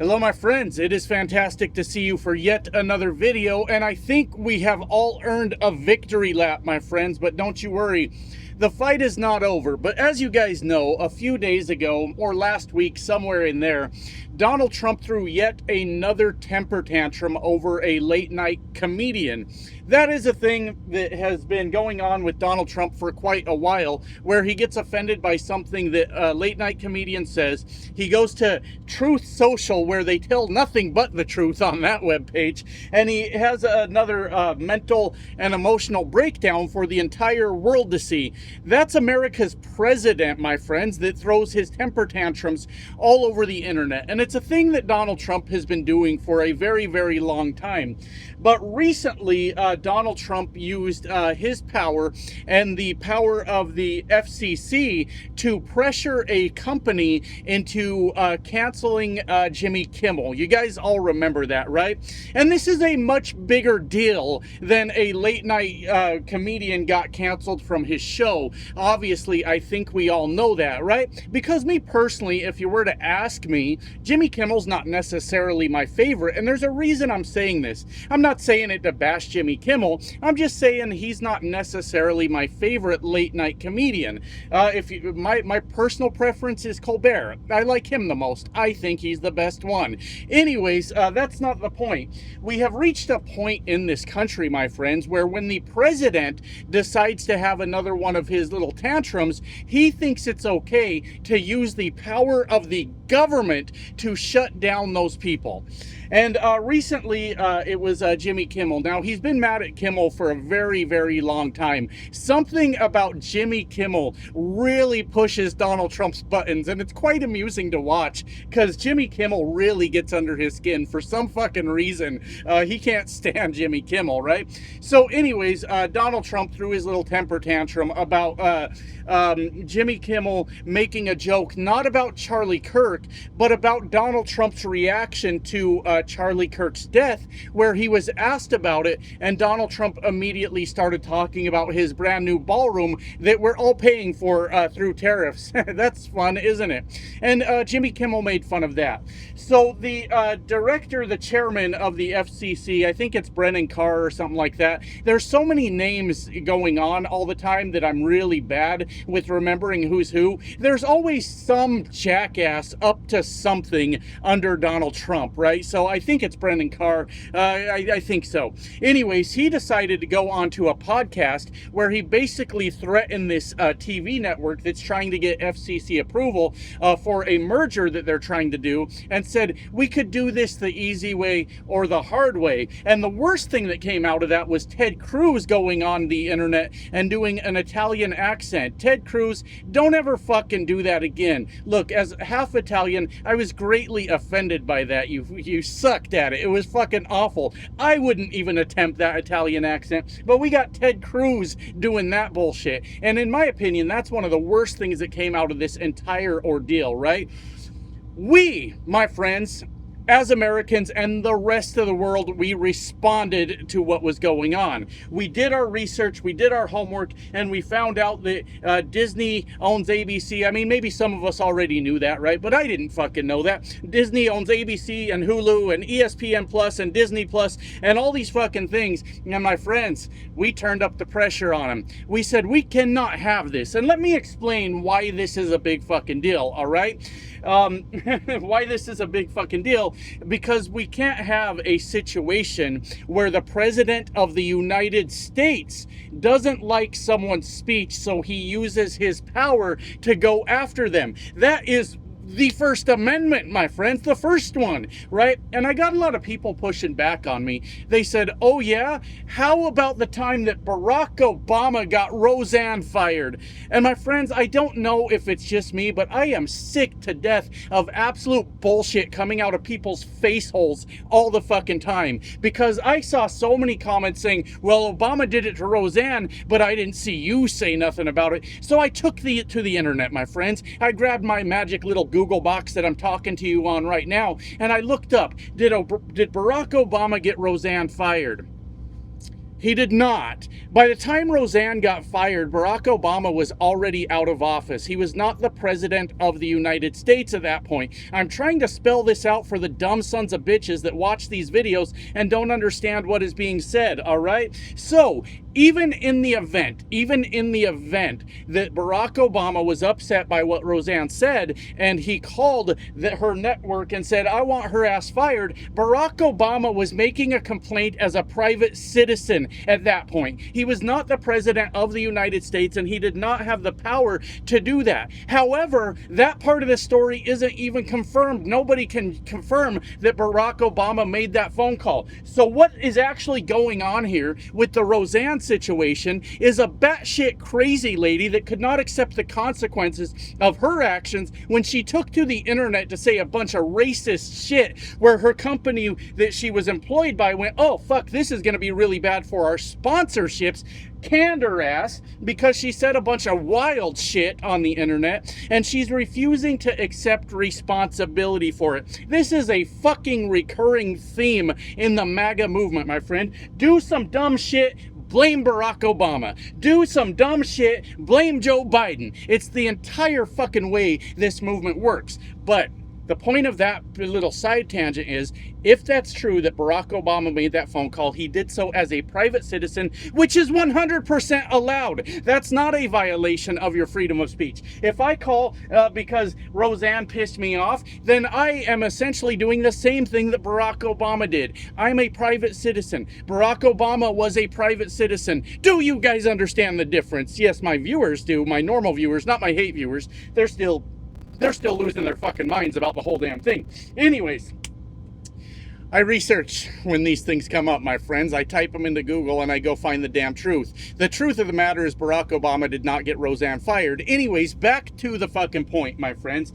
Hello my friends, it is fantastic to see you for yet another video, and I think we have all earned a victory lap, my friends, but don't you worry. The fight is not over, but as you guys know, a few days ago, or last week, somewhere in there, Donald Trump threw yet another temper tantrum over a late-night comedian. That is a thing that has been going on with Donald Trump for quite a while, where he gets offended by something that a late-night comedian says. He goes to Truth Social, where they tell nothing but the truth on that webpage, and he has another mental and emotional breakdown for the entire world to see. That's America's president, my friends, that throws his temper tantrums all over the internet. And it's a thing that Donald Trump has been doing for a very, very long time. But recently, Donald Trump used his power and the power of the FCC to pressure a company into canceling Jimmy Kimmel. You guys all remember that, right? And this is a much bigger deal than a late night comedian got canceled from his show. Obviously, I think we all know that, right? Because me personally, if you were to ask me, Jimmy Kimmel's not necessarily my favorite, and there's a reason I'm saying this. I'm not saying it to bash Jimmy Kimmel. I'm just saying he's not necessarily my favorite late night comedian. My personal preference is Colbert. I like him the most. I think he's the best one. Anyways, that's not the point. We have reached a point in this country, my friends, where when the president decides to have another one of his little tantrums, he thinks it's okay to use the power of the government to shut down those people. And recently, it was Jimmy Kimmel. Now, he's been mad at Kimmel for a very, very long time. Something about Jimmy Kimmel really pushes Donald Trump's buttons, and it's quite amusing to watch, because Jimmy Kimmel really gets under his skin for some fucking reason. He can't stand Jimmy Kimmel, right? So anyways, Donald Trump threw his little temper tantrum about Jimmy Kimmel making a joke, not about Charlie Kirk, but about Donald Trump's reaction to Charlie Kirk's death, where he was asked about it, and Donald Trump immediately started talking about his brand new ballroom that we're all paying for through tariffs. That's fun, isn't it? And Jimmy Kimmel made fun of that. So the director, the chairman of the FCC, I think it's Brendan Carr or something like that. There's so many names going on all the time that I'm really bad with remembering who's who. There's always some jackass up to something under Donald Trump, right? So I think it's Brendan Carr. I think so. Anyways, he decided to go onto a podcast where he basically threatened this TV network that's trying to get FCC approval for a merger that they're trying to do, and said, we could do this the easy way or the hard way. And the worst thing that came out of that was Ted Cruz going on the internet and doing an Italian accent. Ted Cruz, don't ever fucking do that again. Look, as half Italian, I was greatly offended by that. You sucked at it. It was fucking awful. I wouldn't even attempt that Italian accent, but we got Ted Cruz doing that bullshit. And in my opinion, that's one of the worst things that came out of this entire ordeal, right? We, my friends, as Americans and the rest of the world, we responded to what was going on. We did our research, we did our homework, and we found out that Disney owns ABC. I mean, maybe some of us already knew that, right? But I didn't fucking know that. Disney owns ABC and Hulu and ESPN Plus and Disney Plus and all these fucking things. And my friends, we turned up the pressure on them. We said, we cannot have this. And let me explain why this is a big fucking deal, all right? Why this is a big fucking deal, because we can't have a situation where the president of the United States doesn't like someone's speech, so he uses his power to go after them. That is the First Amendment, my friends, the first one, right? And I got a lot of people pushing back on me. They said, oh yeah, how about the time that Barack Obama got Roseanne fired? And my friends, I don't know if it's just me, but I am sick to death of absolute bullshit coming out of people's face holes all the fucking time. Because I saw so many comments saying, well, Obama did it to Roseanne, but I didn't see you say nothing about it. So I took to the internet, my friends. I grabbed my magic little Google box that I'm talking to you on right now, and I looked up, did Barack Obama get Roseanne fired? He did not. By the time Roseanne got fired, Barack Obama was already out of office. He was not the president of the United States at that point. I'm trying to spell this out for the dumb sons of bitches that watch these videos and don't understand what is being said, all right? So, even in the event that Barack Obama was upset by what Roseanne said, and he called her network and said, I want her ass fired, Barack Obama was making a complaint as a private citizen at that point. He was not the president of the United States, and he did not have the power to do that. However, that part of the story isn't even confirmed. Nobody can confirm that Barack Obama made that phone call. So what is actually going on here with the Roseanne situation is a batshit crazy lady that could not accept the consequences of her actions when she took to the internet to say a bunch of racist shit, where her company that she was employed by went, oh fuck, this is going to be really bad for our sponsorships, canned her ass because she said a bunch of wild shit on the internet, and she's refusing to accept responsibility for it. This is a fucking recurring theme in the MAGA movement, my friend. Do some dumb shit, blame Barack Obama. Do some dumb shit, blame Joe Biden. It's the entire fucking way this movement works. But the point of that little side tangent is, if that's true that Barack Obama made that phone call, he did so as a private citizen, which is 100% allowed. That's not a violation of your freedom of speech. If I call because Roseanne pissed me off, then I am essentially doing the same thing that Barack Obama did. I'm a private citizen. Barack Obama was a private citizen. Do you guys understand the difference? Yes, my viewers do. My normal viewers, not my hate viewers. They're still losing their fucking minds about the whole damn thing. Anyways, I research when these things come up, my friends. I type them into Google and I go find the damn truth. The truth of the matter is Barack Obama did not get Roseanne fired. Anyways, back to the fucking point, my friends.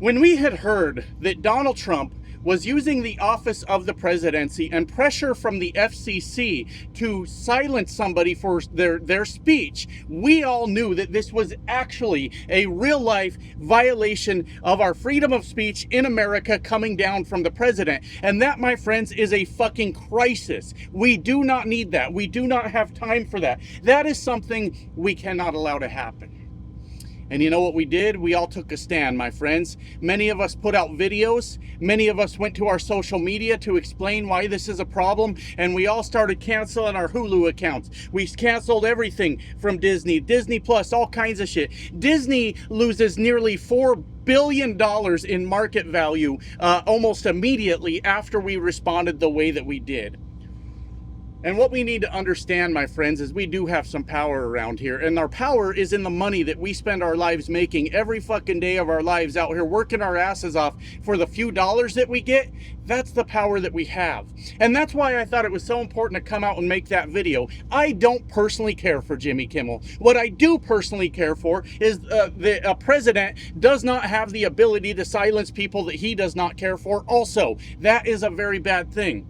When we had heard that Donald Trump was using the office of the presidency and pressure from the FCC to silence somebody for their speech, we all knew that this was actually a real-life violation of our freedom of speech in America coming down from the president. And that, my friends, is a fucking crisis. We do not need that. We do not have time for that. That is something we cannot allow to happen. And you know what we did? We all took a stand, my friends. Many of us put out videos. Many of us went to our social media to explain why this is a problem. And we all started canceling our Hulu accounts. We canceled everything from Disney, Disney Plus, all kinds of shit. Disney loses nearly $4 billion in market value almost immediately after we responded the way that we did. And what we need to understand, my friends, is we do have some power around here. And our power is in the money that we spend our lives making every fucking day of our lives out here working our asses off for the few dollars that we get. That's the power that we have. And that's why I thought it was so important to come out and make that video. I don't personally care for Jimmy Kimmel. What I do personally care for is a president does not have the ability to silence people that he does not care for also. That is a very bad thing.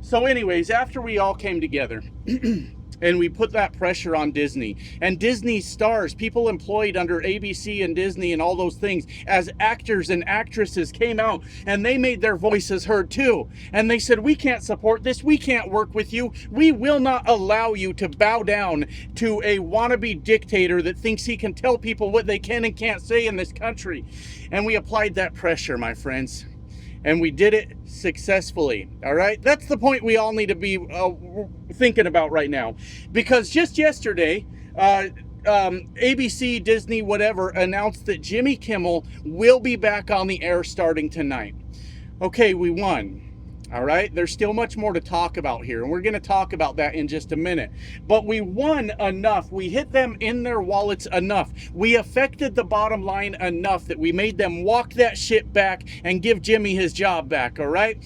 So anyways, after we all came together and we put that pressure on Disney, and Disney stars, people employed under ABC and Disney and all those things as actors and actresses came out and they made their voices heard too. And they said, we can't support this. We can't work with you. We will not allow you to bow down to a wannabe dictator that thinks he can tell people what they can and can't say in this country. And we applied that pressure, my friends. And we did it successfully, all right? That's the point we all need to be thinking about right now. Because just yesterday, ABC, Disney, whatever, announced that Jimmy Kimmel will be back on the air starting tonight. Okay, we won. All right, there's still much more to talk about here, and we're going to talk about that in just a minute. But we won enough. We hit them in their wallets enough. We affected the bottom line enough that we made them walk that shit back and give Jimmy his job back, all right?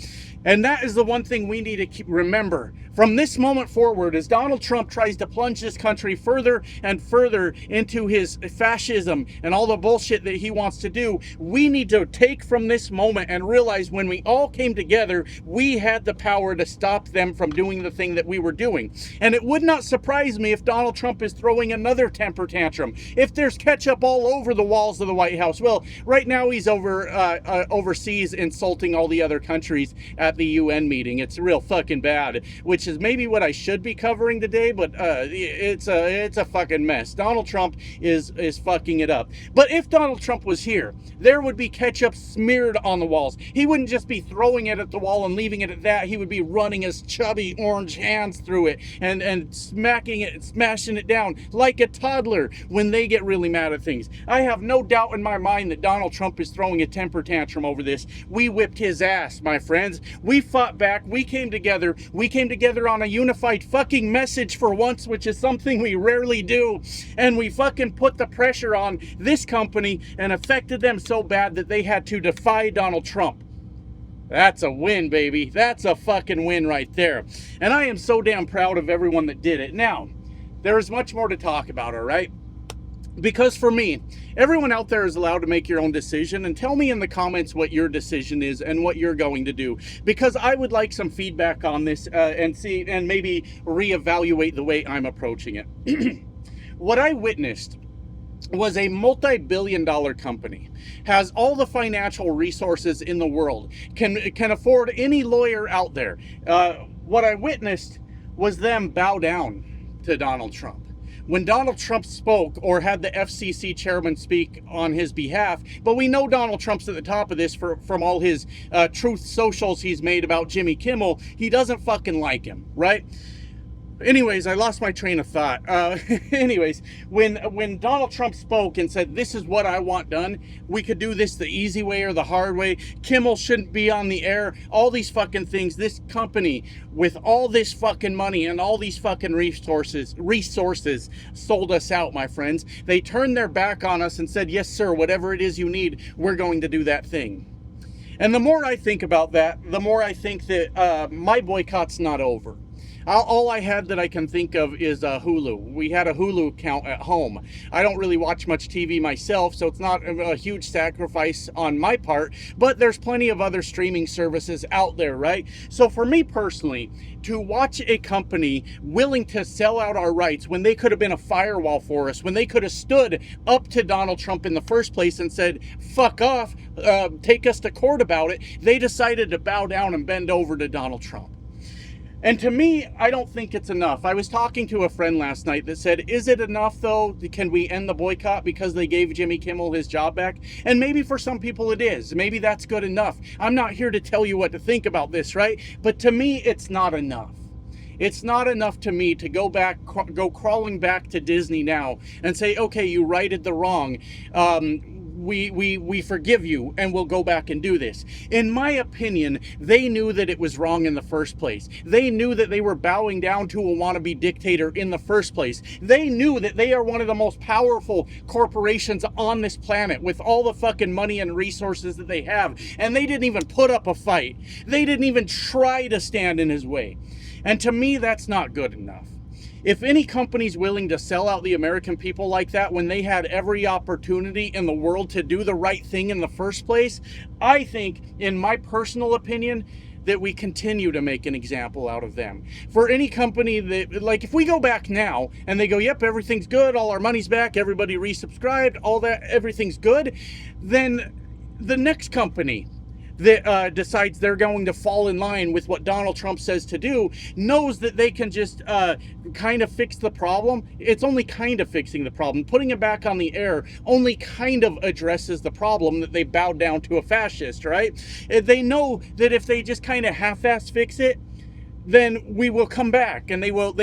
And that is the one thing we need to remember. From this moment forward, as Donald Trump tries to plunge this country further and further into his fascism and all the bullshit that he wants to do, we need to take from this moment and realize when we all came together, we had the power to stop them from doing the thing that we were doing. And it would not surprise me if Donald Trump is throwing another temper tantrum. If there's ketchup all over the walls of the White House, well, right now he's overseas insulting all the other countries at the UN meeting. It's real fucking bad, which is maybe what I should be covering today, but it's a fucking mess. Donald Trump is fucking it up. But if Donald Trump was here, there would be ketchup smeared on the walls. He wouldn't just be throwing it at the wall and leaving it at that. He would be running his chubby orange hands through it and smashing it down like a toddler when they get really mad at things. I have no doubt in my mind that Donald Trump is throwing a temper tantrum over this. We whipped his ass, my friends. We fought back. We came together. We came together on a unified fucking message for once, which is something we rarely do. And we fucking put the pressure on this company and affected them so bad that they had to defy Donald Trump. That's a win, baby. That's a fucking win right there. And I am so damn proud of everyone that did it. Now, there is much more to talk about, all right? Because for me, everyone out there is allowed to make your own decision, and tell me in the comments what your decision is and what you're going to do, because I would like some feedback on this and see and maybe reevaluate the way I'm approaching it. What I witnessed was a multi-billion-dollar company, has all the financial resources in the world, can afford any lawyer out there. What I witnessed was them bow down to Donald Trump. When Donald Trump spoke or had the FCC chairman speak on his behalf, but we know Donald Trump's at the top of this from all his truth socials he's made about Jimmy Kimmel. He doesn't fucking like him, right? Anyways, I lost my train of thought. Anyways, when Donald Trump spoke and said, this is what I want done, we could do this the easy way or the hard way, Kimmel shouldn't be on the air, all these fucking things, this company with all this fucking money and all these fucking resources sold us out, my friends. They turned their back on us and said, yes, sir, whatever it is you need, we're going to do that thing. And the more I think about that, the more I think that my boycott's not over. All I had that I can think of is Hulu. We had a Hulu account at home. I don't really watch much TV myself, so it's not a huge sacrifice on my part, but there's plenty of other streaming services out there, right? So for me personally, to watch a company willing to sell out our rights when they could have been a firewall for us, when they could have stood up to Donald Trump in the first place and said, fuck off, take us to court about it, they decided to bow down and bend over to Donald Trump. And to me, I don't think it's enough. I was talking to a friend last night that said, is it enough though? Can we end the boycott because they gave Jimmy Kimmel his job back? And maybe for some people it is. Maybe that's good enough. I'm not here to tell you what to think about this, right? But to me, it's not enough. It's not enough to me to go crawling back to Disney now and say, okay, you righted the wrong. We forgive you and we'll go back and do this. In my opinion, they knew that it was wrong in the first place. They knew that they were bowing down to a wannabe dictator in the first place. They knew that they are one of the most powerful corporations on this planet with all the fucking money and resources that they have. And they didn't even put up a fight. They didn't even try to stand in his way. And to me, that's not good enough. If any company's willing to sell out the American people like that when they had every opportunity in the world to do the right thing in the first place, I think, in my personal opinion, that we continue to make an example out of them. For any company that, like, if we go back now and they go, yep, everything's good, all our money's back, everybody resubscribed, all that, everything's good, then the next company that decides they're going to fall in line with what Donald Trump says to do knows that they can just kind of fix the problem. It's only kind of fixing the problem. Putting it back on the air only kind of addresses the problem that they bowed down to a fascist, right? They know that if they just kind of half-ass fix it, then we will come back and they will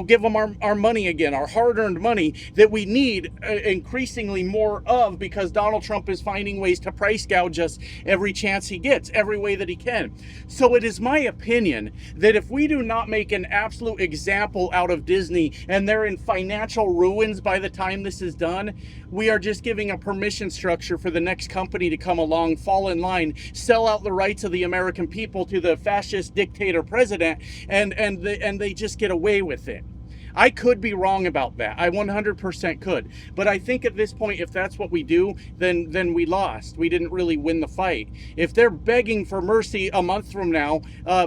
give them our money again, our hard-earned money that we need increasingly more of, because Donald Trump is finding ways to price gouge us every chance he gets, every way that he can. So it is my opinion that if we do not make an absolute example out of Disney and they're in financial ruins by the time this is done, we are just giving a permission structure for the next company to come along, fall in line, sell out the rights of the American people to the fascist dictator president, and they just get away with it. I could be wrong about that. I 100% could. But I think at this point, if that's what we do, then we lost. We didn't really win the fight. If they're begging for mercy a month from now,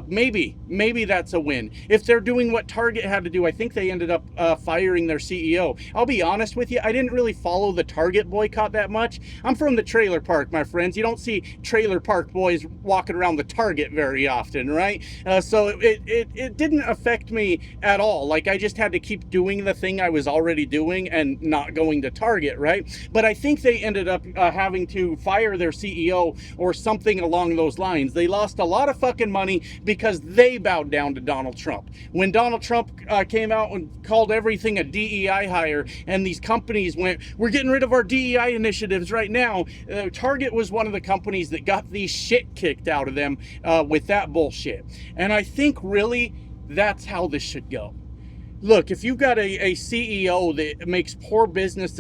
maybe that's a win. If they're doing what Target had to do, I think they ended up firing their CEO. I'll be honest with you, I didn't really follow the Target boycott that much. I'm from the trailer park, my friends. You don't see trailer park boys walking around the Target very often, right? So it didn't affect me at all. Like, I just had to keep doing the thing I was already doing and not going to Target, right? But I think they ended up having to fire their CEO or something along those lines. They lost a lot of fucking money because they bowed down to Donald Trump. When Donald Trump came out and called everything a DEI hire, and these companies went, we're getting rid of our DEI initiatives right now. Target was one of the companies that got the shit kicked out of them with that bullshit. And I think really that's how this should go. Look, if you've got a CEO that makes poor business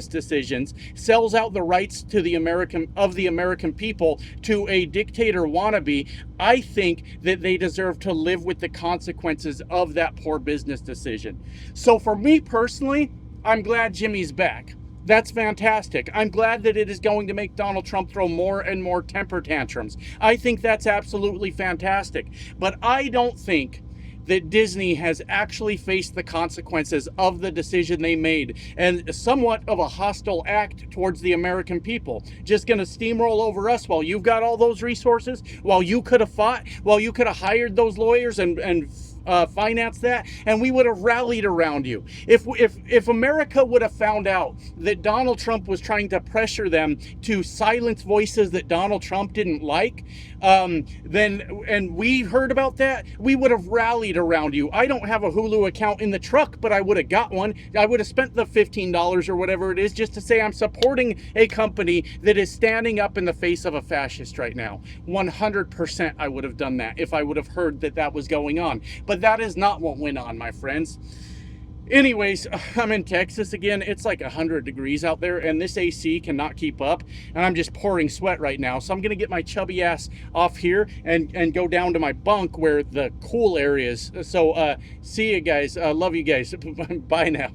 decisions, sells out the rights to the American people to a dictator wannabe, I think that they deserve to live with the consequences of that poor business decision. So for me personally, I'm glad Jimmy's back. That's fantastic. I'm glad that it is going to make Donald Trump throw more and more temper tantrums. I think that's absolutely fantastic. But I don't think that Disney has actually faced the consequences of the decision they made, and somewhat of a hostile act towards the American people. Just gonna steamroll over us while you've got all those resources, while you could have fought, while you could have hired those lawyers and finance that, and we would have rallied around you. If America would have found out that Donald Trump was trying to pressure them to silence voices that Donald Trump didn't like, and we heard about that, we would have rallied around you. I don't have a Hulu account in the truck, but I would have got one. I would have spent the $15 or whatever it is just to say I'm supporting a company that is standing up in the face of a fascist right now. 100% I would have done that if I would have heard that that was going on. But that is not what went on, my friends. Anyways, I'm in Texas again. It's like 100 degrees out there, and this AC cannot keep up, and I'm just pouring sweat right now. So I'm going to get my chubby ass off here and go down to my bunk where the cool area is. So see you guys. Love you guys. Bye now.